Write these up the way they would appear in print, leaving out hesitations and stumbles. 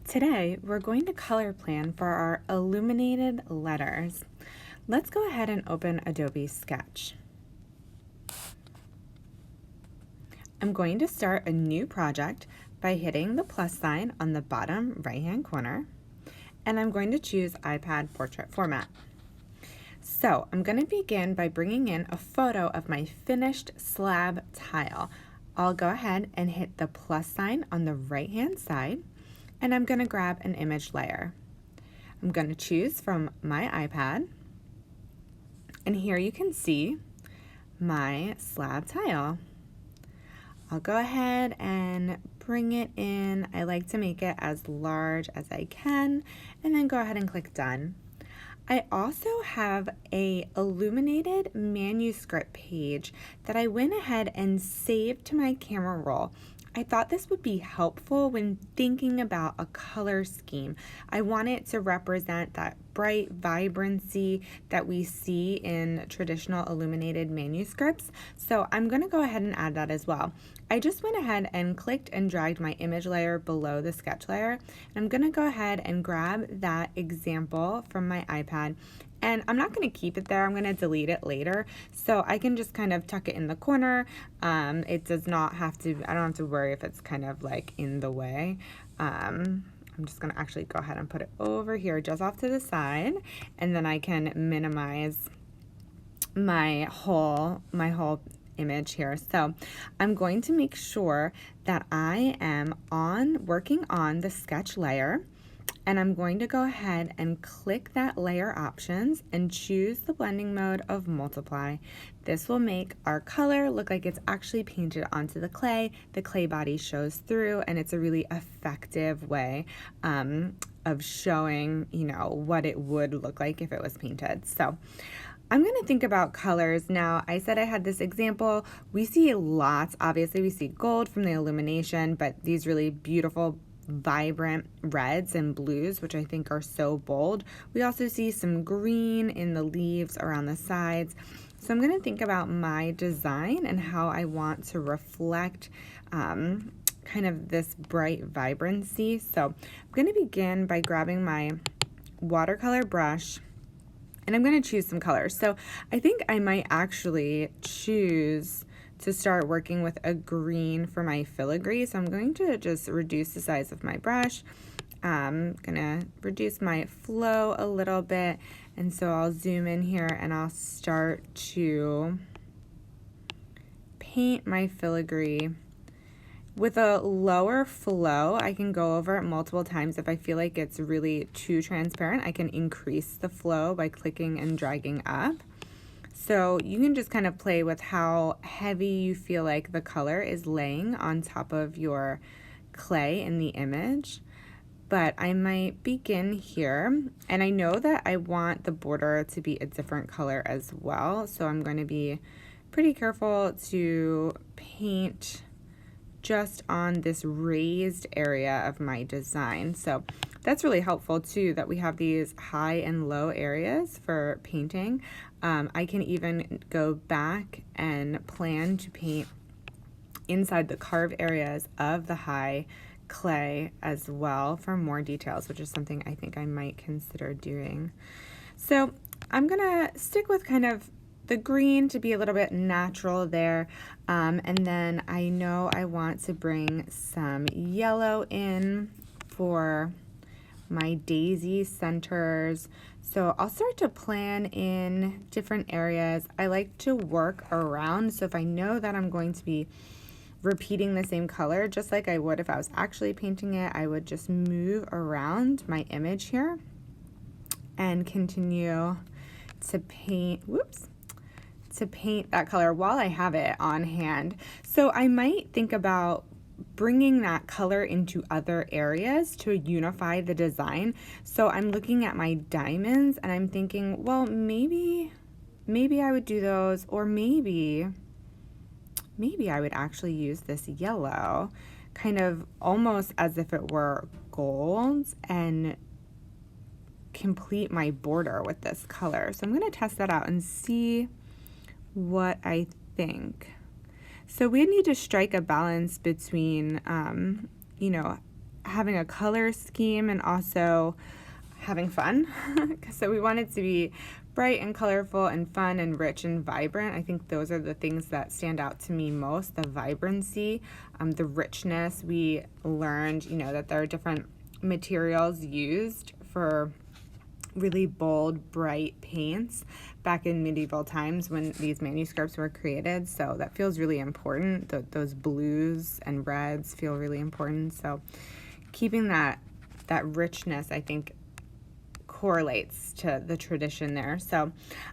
Today, we're going to color plan for our illuminated letters. Let's go ahead and open Adobe Sketch. I'm going to start a new project by hitting the plus sign on the bottom right-hand corner, and I'm going to choose iPad portrait format. So I'm going to begin by bringing in a photo of my finished slab tile. I'll go ahead and hit the plus sign on the right-hand side, and I'm going to grab an image layer. I'm going to choose from my iPad, and here you can see my slab tile. I'll go ahead and bring it in. I like to make it as large as I can, and then go ahead and click done. I also have a illuminated manuscript page that I went ahead and saved to my camera roll. I thought this would be helpful when thinking about a color scheme. I want it to represent that bright vibrancy that we see in traditional illuminated manuscripts. So I'm going to go ahead and add that as well. I just went ahead and clicked and dragged my image layer below the sketch layer. And I'm going to go ahead and grab that example from my iPad. And I'm not going to keep it there. I'm going to delete it later. So I can just kind of tuck it in the corner. It does not have to, I don't have to worry if it's kind of like in the way. I'm just going to actually go ahead and put it over here just off to the side. And then I can minimize my whole image here. So I'm going to make sure that I am working on the sketch layer. And I'm going to go ahead and click that layer options and choose the blending mode of multiply. This will make our color look like it's actually painted onto the clay body shows through, and it's a really effective way of showing, what it would look like if it was painted. So I'm going to think about colors. Now, I said I had this example. We see lots. Obviously, we see gold from the illumination, but these really beautiful vibrant reds and blues, which I think are so bold. We also see some green in the leaves around the sides. So I'm going to think about my design and how I want to reflect kind of this bright vibrancy. So I'm going to begin by grabbing my watercolor brush, and I'm going to choose some colors. So I think I might actually choose to start working with a green for my filigree. So I'm going to just reduce the size of my brush. I'm gonna reduce my flow a little bit. And so I'll zoom in here and I'll start to paint my filigree. With a lower flow, I can go over it multiple times. If I feel like it's really too transparent, I can increase the flow by clicking and dragging up. So you can just kind of play with how heavy you feel like the color is laying on top of your clay in the image. But I might begin here, and I know that I want the border to be a different color as well. So I'm going to be pretty careful to paint just on this raised area of my design. So that's really helpful too, that we have these high and low areas for painting. I can even go back and plan to paint inside the carved areas of the high clay as well for more details, which is something I think I might consider doing. So I'm gonna stick with kind of the green to be a little bit natural there. And then I know I want to bring some yellow in for my daisy centers. So I'll start to plan in different areas. I like to work around. So if I know that I'm going to be repeating the same color, just like I would if I was actually painting it, I would just move around my image here and continue to paint, to paint that color while I have it on hand. So I might think about bringing that color into other areas to unify the design. So I'm looking at my diamonds and I'm thinking, well, maybe I would do those, or maybe I would actually use this yellow, kind of almost as if it were gold, and complete my border with this color. So I'm going to test that out and see what I think. So we need to strike a balance between, having a color scheme and also having fun. So we want it to be bright and colorful and fun and rich and vibrant. I think those are the things that stand out to me most, the vibrancy, the richness. We learned, that there are different materials used for really bold, bright paints back in medieval times when these manuscripts were created. So that feels really important. Those blues and reds feel really important. So keeping that richness, I think, correlates to the tradition there. So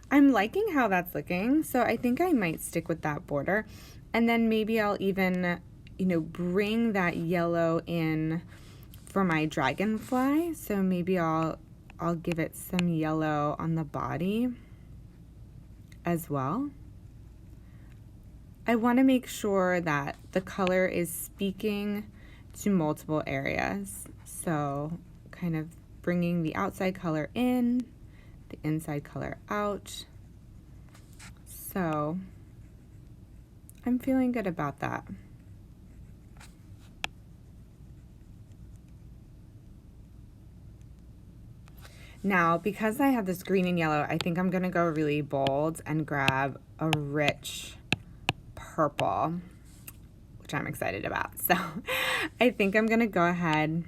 I'm liking how that's looking. So I think I might stick with that border. And then maybe I'll even, bring that yellow in for my dragonfly. So maybe I'll give it some yellow on the body as well. I want to make sure that the color is speaking to multiple areas. So kind of bringing the outside color in, the inside color out. So I'm feeling good about that. Now, because I have this green and yellow, I think I'm gonna go really bold and grab a rich purple, which I'm excited about. So I think I'm gonna go ahead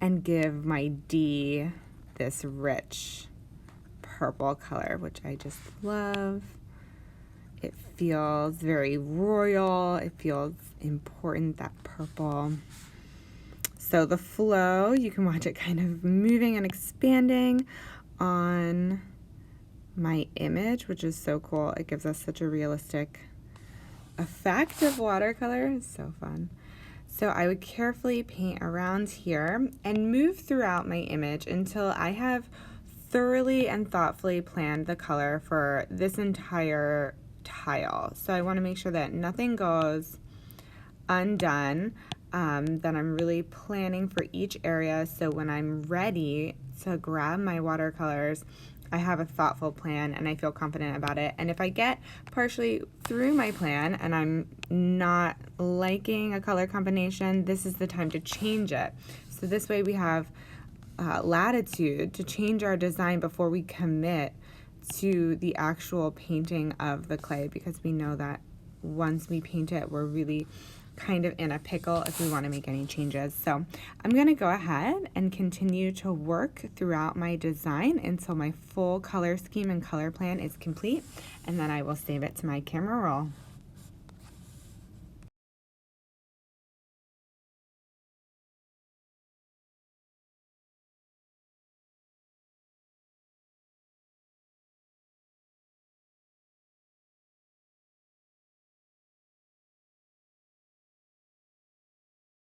and give my D this rich purple color, which I just love. It feels very royal. It feels important, that purple. So the flow, you can watch it kind of moving and expanding on my image, which is so cool. It gives us such a realistic effect of watercolor. It's so fun. So I would carefully paint around here and move throughout my image until I have thoroughly and thoughtfully planned the color for this entire tile. So I want to make sure that nothing goes undone, that I'm really planning for each area, so when I'm ready to grab my watercolors, I have a thoughtful plan and I feel confident about it. And if I get partially through my plan and I'm not liking a color combination, this is the time to change it. So this way we have latitude to change our design before we commit to the actual painting of the clay, because we know that once we paint it, we're really kind of in a pickle if we want to make any changes. So I'm going to go ahead and continue to work throughout my design until my full color scheme and color plan is complete, and then I will save it to my camera roll.